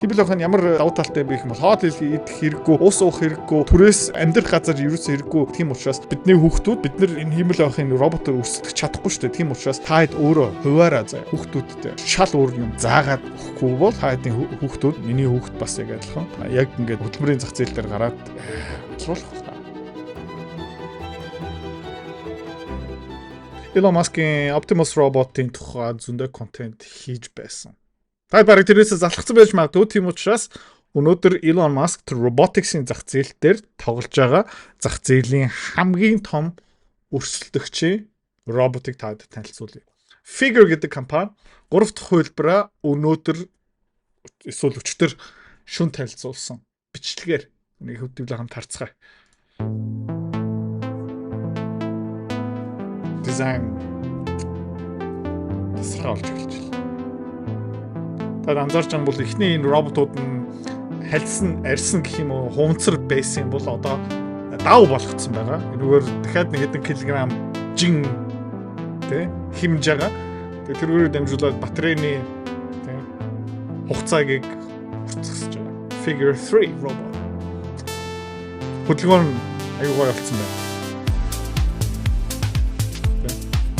Хибэлхэн ямар давуу талтай байх юм бол хоол идэх хэрэггүй, ус уух хэрэггүй, түрээс амьдрах газар ерөөсөө хэрэггүй. Тийм учраас бидний хүүхдүүд бид нар энэ химэл байхын роботоор өрсөлдөх чадахгүй шүү дээ. Тийм учраас таад өөрөө хуваараа заа хүүхдүүдтэй шал өөр юм заагаад өгөхгүй бол таадын хүүхдүүд миний хүүхд бас яг адилхан. Яг ингээд хөтөлбөрийн зах зээл дээр гараад цруулах байна. Elon Musk-ийн Optimus Robot-ийн тухай зөндөө контент хийж байсан. Та бараг тэрээс залхацсан байж магадгүй. Тийм учраас өнөөдөр Elon Musk robotics-ийн зах зээл дээр тоглож байгаа зах зээлийн хамгийн том өрсөлдөгчийн роботыг таад танилцуулъя. Figure гэдэг компани 3 дахь хувилбараа өнөөдөр эсвэл өчтөр шүн танилцуулсан. Бичлэгээр нэг хөдөлгөөн хамт харцгаая. Дизайн тасгалж эхэлж байна. Та анзаарч байгаа бол эхний энэ роботууд нь хальсан, арьсан гэх юм уу, хуванцар байсан бол одоо дав болгоцсон байгаа. Энэгээр дахиад нэг хэдэн килограмм жин тэ химж байгаа. Тэгээ тэрүүгээр дамжуулаад батарейны тэ хугацааг уртсгаж байгаа. Figure 3 robot. Хөдөлгөөн аюу гой болцсон байна.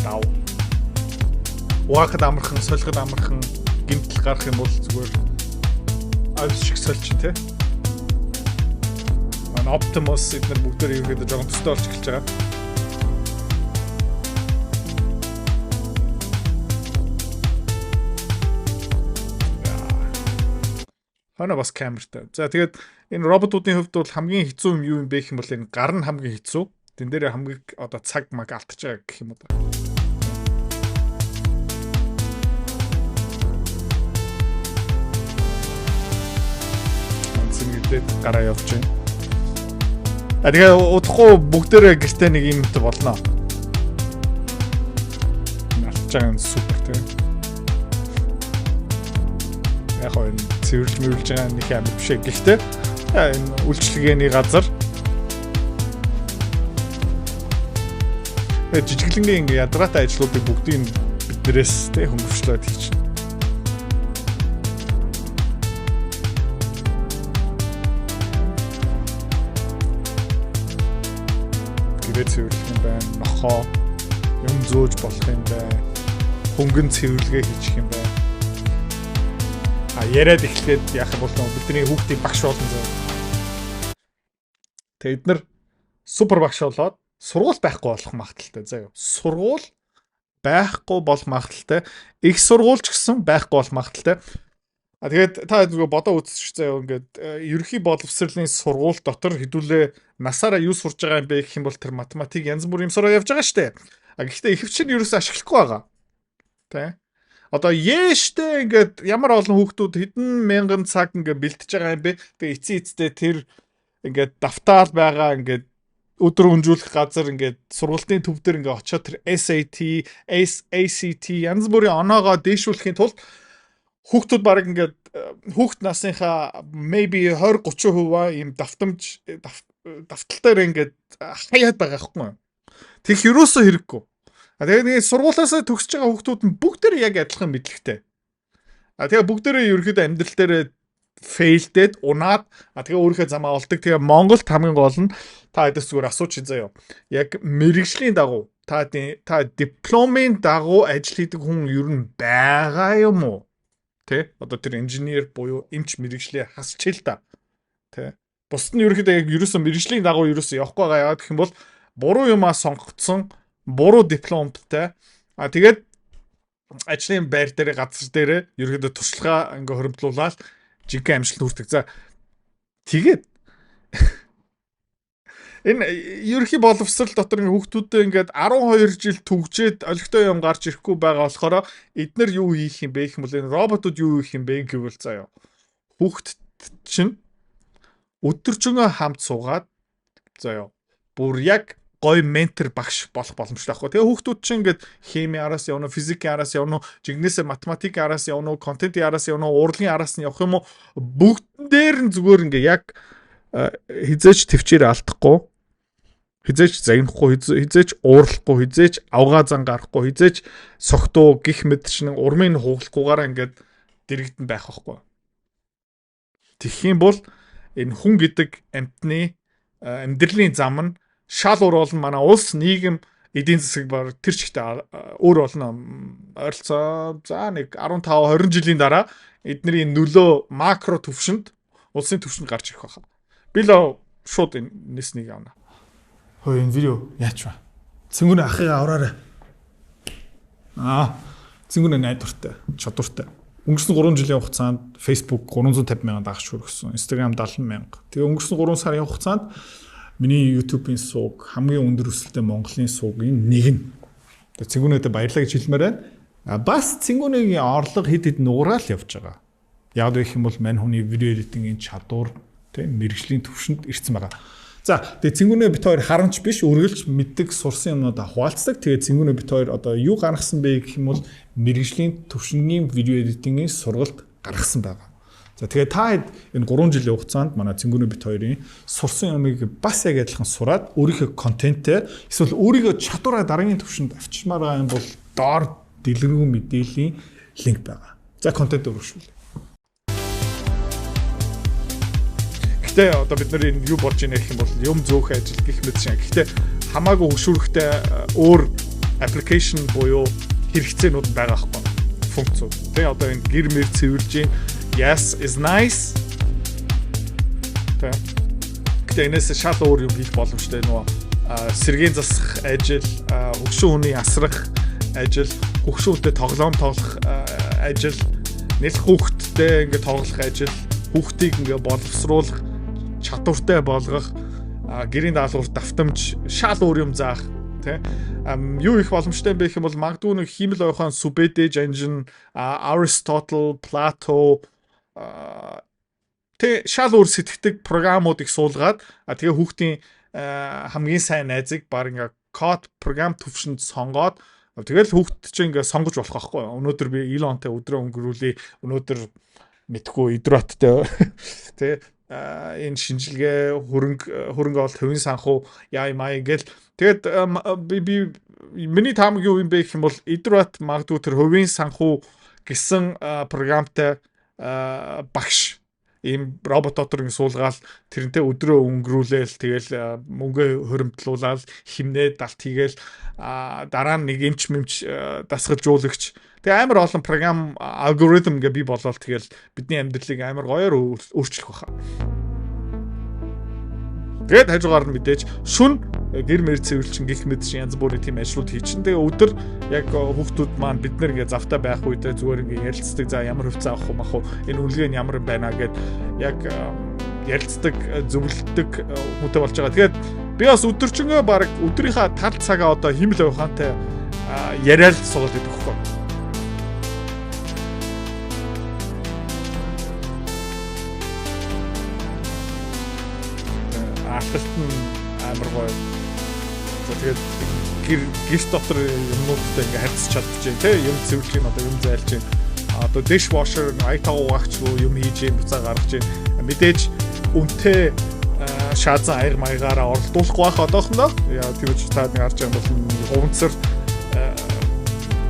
Дав. Уахад амархан, солиход амархан гинтл гарах юм бол зүгээр авс шиг сольч тий. Optimus эдгээр бүгдээр ерөөдөө жоохон төстэй болж эхэлж байгаа. Хана бас камертай. За тэгээд энэ роботуудын хувьд бол хамгийн хэцүү юм юу юм бэ гэх юм бол энэ гар нь хамгийн хэцүү. Тэн дээр хамгийн одоо цаг маг алдчихж байгаа гэх юм уу. Гараа явж байна. Тэгээ удахгүй бүгдээрээ гэртээ нэг юм болно. Нарчаан супер тийм. Яг хоо цэвэрлж мөвлж байгаа нэг амар биш. Гэхдээ энэ үйлчлэгээний газар жижиглэнгийн ядраатай ажлуудыг бүгдийг биднээс тэ хөнгөвчлөөд хийж. Цэвэрлэх юм байна. Нохоо юм зөөж болох юм байна. Хөнгөн цэвэрлэгээ хийчих юм байна. Яриад эхлэхэд яах юм бол бидний хүүхдийн багш болно зөө. Тэгээд эдгээр супер багш болоод сургууль байхгүй болох магадaltaй заяа. Сургууль байхгүй болох магадaltaй. Их сургууль ч гэсэн байхгүй болох магадaltaй. Тэгээд та зүгээр бодоо үзчих заяа ингээд ерөнхий боловсролын сургууль дотор хэдүүлээ насаараа юу сурж байгаа юм бэ гэх юм бол тэр математик янз бүрийн юм сураа явж байгаа штэ. Гэхдээ ихэвчлэн ерөөсөө ашиглахгүй байгаа. Тэ? Одоо яэштэй ингээд ямар олон хүүхдүүд хэдэн мянган цаг ингээд бэлтэж байгаа юм бэ? Тэгээ эцээ тэр ингээд давтаал байгаа ингээд өдөр хөнжүүлэх газар ингээд сургалтын төв дээр ингээд очиод тэр SAT, ACT янз бүрийн оноогоо дээшүүлэхийн тулд хүүхдүүд баг ингээд хүүхд насныхаа maybe 20-30% ийм давталтаар ингээд хаяад байгаа байхгүй. Тэгэх юусоо хэрэггүй. Тэгээд нэг сургуулиасаа төгсөж байгаа хүүхдүүд нь бүгдээр яг адилхан мэдлэгтэй. Тэгээд бүгдээрээ ерөөхдөө амьдрал дээр failed унаад тэгээ өөрийнхөө замаа олдог. Тэгээ Монголд хамгийн гол нь та хэдээс зүгээр асууж заяа. Яг мэрэгжлийн дагуу та дипломын дагуу ажил хийдэг хүн ер нь байгаа юм уу? Тэ одоо тэр инженер буюу эмч мэрэгжлээ хасч хэл та. Тэ бусд нь ерөөхдөө яг ерөөсөн мэрэгжлийн дагуу ерөөсөө явахгүй байгаа. Яагаад гэх юм бол буруу юмаа сонгогдсон, буруу дипломтой. Тэгээд ажлын байр дээр газар дээр ерөөхдөө туршлагаа ингээ хоримтлуулаад жинхэнэ амжилт хүртэх. За тэгээд энэ ерөнхий боловсрол дотор хүүхдүүдээ ингээд 12 жил түгжээд олигтой юм гарч ирэхгүй байгаа болохоор эднэр юу хийх юм бэ гэх юм бол энэ роботууд юу хийх юм бэ гэвэл заяа. Хүүхд чинь өдөржингөө хамт суугаад заяа. Бүр яг гой ментор багш болох боломжтой байхгүй. Тэгээ хүүхдүүд чинь ингээд хими араас явна, физикийн араас явна, жигнэсээ математик араас явна, контентын араас явна, урлагийн араас нь явах юм уу? Бүгдэн дээр нь зүгээр ингээд яг хизээч төвчээр алдахгүй, хизээч загнахгүй, хизээч уурлахгүй, хизээч авгаа зан гарахгүй, хизээч согтуу гих мэд чинь урмын хугалахгүйгаараа ингээд дэрэгдэн байх байхгүй. Тэгэх юм бол энэ хүн гэдэг амьтны амьдралын зам нь шал уур олон манай улс нийгэм эдийн засаг бар тэр чигтээ өөр болно ойролцоо за нэг 15 20 жилийн дараа эдний нөлөө макро төвшөнд улсын төвшөнд гарч ирэх байхаа. Би л шууд энэснийг авна. Хөөе энэ видео яач вэ? Цэнгүүний ахыгаа авраарай. Цэнгүүний найдвартай, чадвартай. Өнгөрсөн 3 жилийн хугацаанд Facebook 350 мянган дагагч хүргэсэн, Instagram 70 мянга. Тэгээ өнгөрсөн 3 сарын хугацаанд миний YouTube-ийн сууг хамгийн өндөр өсөлттэй Монголын суугийн нэг нь. Тэгээ цэнгүүнэд баярлалаа гэж хэлмээр байна. Бас цэнгүүнийн орлого хэд нуграал явж байгаа. Яг гэх юм бол мань хүний видео эдитингийн чадвар, тийм мэрэгжлийн төвшөнд ирсэн байгаа. За тэгээ цэнгүүнээ бит хоёр харамч биш үргэлж мэддэг сурсан юмнуудаа хуваалцдаг. Тэгээ цэнгүүнээ бит хоёр одоо юу гаргасан бэ гэх юм бол мэрэгжлийн төвшингийн видео эдитингийн сургалт гаргасан байгаа. За тэгээ та энэ 3 жилийн хугацаанд манай цэнгүүнээ бит хоёрын сурсан юмыг бас яг адилхан сураад өөрийнхөө контентээ эсвэл өөрийнхөө чадвараа дараагийн төвшөнд авчирмаар байгаа юм бол доор дэлгэрэнгүй мэдээллийн линк байгаа. За контент өргөжүүлээ. Гэхдээ одоо бид нар энэ юу болж ийнэ гэх юм бол юм зөөх ажил гэх мэт шиг. Гэхдээ хамаагүй хөшүүрхтэй өөр аппликейшн буюу хэрэгцээнүүд байгаа байхгүй функцууд. Тэгээ одоо энэ гэр мэр цэвэрлж ийн yes is nice. Тэгээ энэс шал өөр юм хийх боломжтой нөгөө сэргийн засах ажил, хөгшин хүний асрах ажил, хөгшин хүнтэй тоглоом тоглох ажил, нэлт хүүхдтэй ингээд тоглох ажил, хүүхдийг ингээд боловсруулах чадвартай болгох гэрийн даалгавар давтамж шал өөр юм заах тий юу их боломжтой байх юм бол магадгүй нэг хиймэл ойхон Subedage engine Aristotle Plato тий шал өөр сэтгэдэг програмууд их суулгаад тэгээ хүүхдийн хамгийн сайн найзыг баг ингээ код програм төвшөнд сонгоод тэгэл хүүхд чинь ингээ сонгож болох байхгүй өнөөдөр би Elon-тэй өдрөө өнгөрүүлээ өнөөдөр мэдхгүй Idrot-тэй тий энэ шинжилгээ хөрөнгө олт хувийн санхүү яа маа ингээл тэгээд би миний таамаг юу юм бэ гэх юм бол Idrot магадгүй тэр хувийн санхүү гэсэн програмтай багш ийм робот доторын суулгаал тэрнтэй өдрөө өнгөрүүлээл тэгэл мөнгө хоримтлуулаад химнээ далт хийгээл дараа нь нэг эмч мэмч дасгалжуулагч тэгээ амар олон програм алгоритм гэ бий болоод тэгэл бидний амьдралыг амар гоёор өөрчлөх байхаа. Тэгээд хажуугаар нь мэдээж шүн гэр мэр цэвэрлчин гих мэд шиг янз бүрийн тийм ажлууд хийчин. Тэгээ өдөр яг хүүхдүүд маань бид нэр ингээ завтай байх үедээ зүгээр ингээ ярилцдаг за ямар хөвцөө авах юм ах уу энэ үнэлгээ нь ямар юм байна гэд яг ярилцдаг зөвлөдөг хүнтэй болж байгаа. Тэгээд би бас өдөржингөө баг өдрийнхаа тал цагаа одоо химэл ухаантай яриад суулгаад идэх хөхгүй. Алхалт нь амар гоё. Тэгээд гэрс дотор юмнуудтай ингээ харьцаж чадчих тий юм цэвэрлэх юм одоо юм зайлж чинь одоо dishwasher айтаа угаач юм хийж буцаа гаргаж чинь мэдээж үнтэй шаазан аяр маягаараа оролдуулахгүй байх одоохондоо яа тэгвч та нэг харж байгаа бол хувцар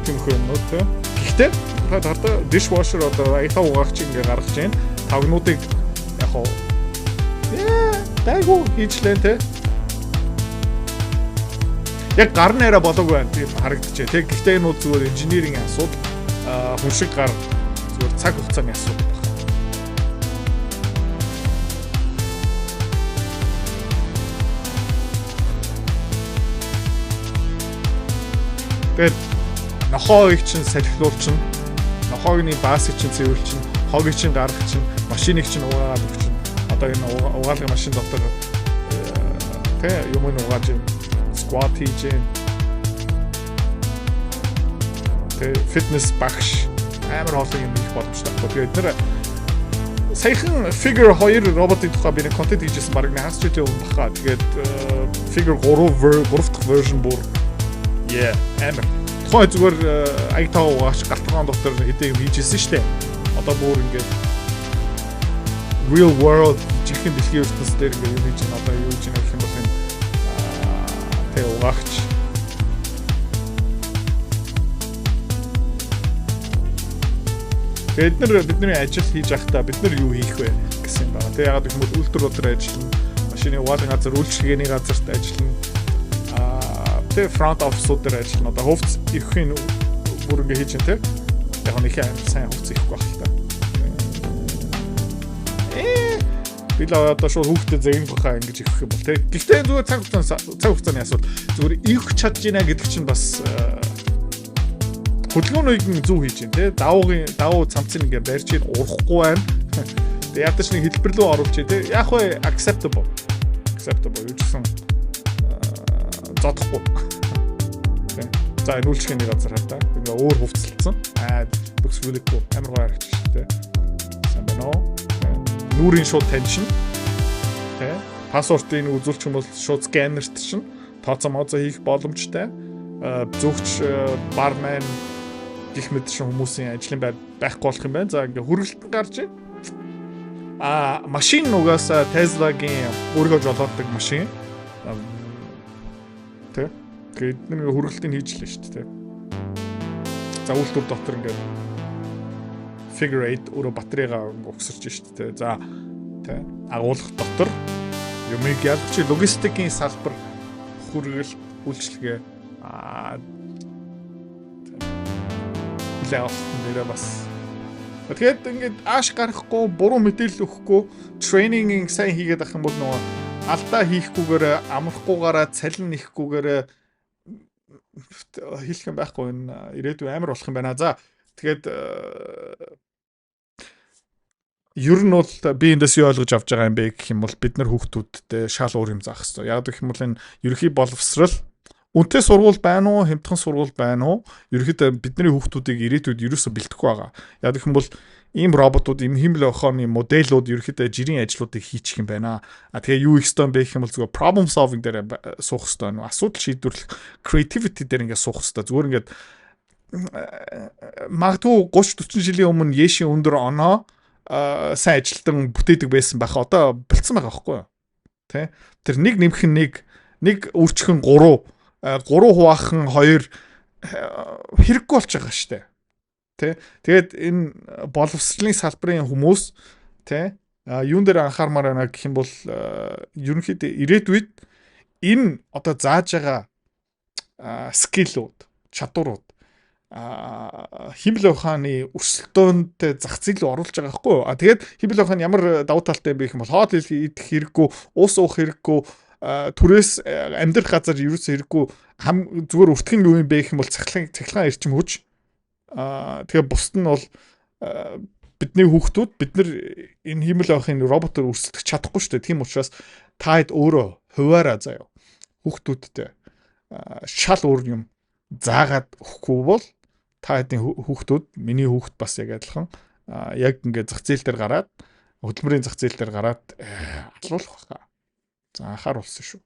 тэмхүү юмнууд тий. Гэхдээ та хардаа dishwasher одоо айтаа угаач ингээ гаргаж чинь тавнуудыг яг хоо тайгу хийчлээ тий. Яг гар нэрэ болоогүй байна тийм харагдчихэ. Тэг гэхдээ энэ бол зүгээр инженерийн асуудал хүн шиг гар зүгээр цаг хугацааны асуудал байна. Тэгээд нохоог чинь салхилуулчин, нохоогны баасыг чинь цэвэрлчин, хогийг чинь гаргачин, машиныг чинь угаагаад өгчин. Одоо энэ угаалгын машин дотор тэ юм угааж squat хийж тэ фитнес багш амар олон юм их боломжтой. Тэгээд нэр саяхан figure 2 роботын тухай би нэг контент хийжсэн баг хасч идэв юм баха. Тэгээд figure 3 дахь version бүр амар тухай зүгээр айтаа угаач галтгаан дотор хэдийг хийжсэн шүү дээ. Одоо бүр ингээд real world чихэн дэлхийн ертөнцийн дээр ингээ юу хийж байна одоо юу хийж байна гэх юм бол энэ тэг угаач бидний ажил хийж байхдаа бид нар юу хийх вэ гэсэн юм байна. Тэгээ ягаад гэвэл үйлдвэр өдөр ажиллана, машины угаалгын газар, үйлчилгээний газарт ажиллана. Тэгээ front office-уудаар ажиллана. Одоо хувцс ихэхийн бүр ингэ хийж байна те. Яг нэг сайн хувцс ихэхгүй байх л та. Би л одоо шууд хүүхдэд зэгэн бахаа ингэж ихэх юм бол те. Гэхдээ зүгээр цаг хугацааны асуудал. Зүгээр их чадж гинэ гэдэг чинь бас хөдөлгөөнийг зөв хийж байна те. Давуу цамцыг ингээ барьж ийн урахгүй байна. Тэгээ ядаж нэг хэлбэр рүү оруулж те. Яг вэ acceptable юу гэсэн зодохгүй. За энэ үйлчлэгээний газар хаа та. Ингээ өөр хувцалцсан. Бүкс бүлэхгүй амар гоё харагч шүү дээ. Сайн байна уу? Нүрийн шууд таньшин. Тэ. Пассвортыг үзүүлчих юм бол шууд сканерт чинь тооцоо моцоо хийх боломжтой. Зөвхч бармен гих мэт шиг хүмүүсийн ажлын байр байхгүй болох юм байна. За ингээ хүргэлтэн гарч байна. Машин угаасаа Tesla-гийн өөргөө жолооддаг машин. Тэ. Тэгээд нэг хүргэлтийг хийж лээ шүү дээ. За үйлдвэр дотор ингээ figure 8 өөрөө батарейгаа угсарч шүү дээ. За тэ агуулгах дотор юмыг ялгч логистикийн салбар хүргэл үйлчлэгээ леофтын дээр бас тэгээд ингээд ааш гарахгүй буруу мэдээлэл өгөхгүй трейнинг сайн хийгээд авах юм бол нөгөө алдаа хийхгүйгээр амрахгүйгаараа цалин нэхгүйгээр хэлэх юм байхгүй энэ ирээдүйн амар болох юм байна. За тэгээд ер нь бол би эндээс юу ойлгож авч байгаа юм бэ гэх юм бол бид нар хүүхдүүдтэй шал өөр юм заах хэрэгтэй. Яг гэх юм бол энэ ерөнхий боловсрал үнэтэй сургууль байна уу, хямдхан сургууль байна уу? Ерөнхийдөө бидний хүүхдүүдийг ирээдүйд ерөөсө бэлтгэхгүй байгаа. Яг гэх юм бол ийм роботууд, ийм хэмэл охооны модельүүд ерөнхийдөө жирийн ажлуудыг хийчих юм байна. Тэгээ юу их стон бэ гэх юм бол зүгээр problem solving дээр суух хэрэгтэй байна. Асуудал шийдвэрлэх creativity дээр ингээд суух хэрэгтэй. Зүгээр ингээд магадгүй 30-40 жилийн өмнө Яшийн өндөр оноо сайн ажилтан бүтээдэг байсан байх. Одоо болцсон байгаа байхгүй юу? Тэ? Тэр нэг нэмэх нэг үрчхэн 3 хуваахан 2 хэрэггүй болж байгаа шүү дээ. Тэ? Тэгээд энэ боловсролын салбарын хүмүүс тэ юун дээр анхаармаар байна гэх юм бол ерөнхийдөө ирээдүйд энэ одоо зааж байгаа скиллүүд, чадварууд химэл ухааны өрсөлдөөнтэй зах зээл рүү оруулж байгаа байхгүй юу? Тэгээд химэл ухааны ямар давуу талтай юм бэ гэх юм бол хоол идэх хэрэггүй, ус уух хэрэггүй, түрээс амьдрах газар ерөөсөө хэрэггүй зүгээр өртгөн юу юм бэ гэх юм бол цахилгаан эрчим хүч. Тэгээ бусд нь бол бидний хүүхдүүд бид нар энэ химэл ухааны роботоор өрсөлдөх чадахгүй шүү дээ. Тийм учраас таад өөрөө хуваараа заяа хүүхдүүдтэй шал өөр юм заагаад өгөхгүй бол та хэдийн хүүхдүүд миний хүүхд бас яг адилхан яг ингээд зах зээл дээр гараад хөдөлмөрийн зах зээл дээр гараад алуулах байхаа. За анхааруулсан шүү.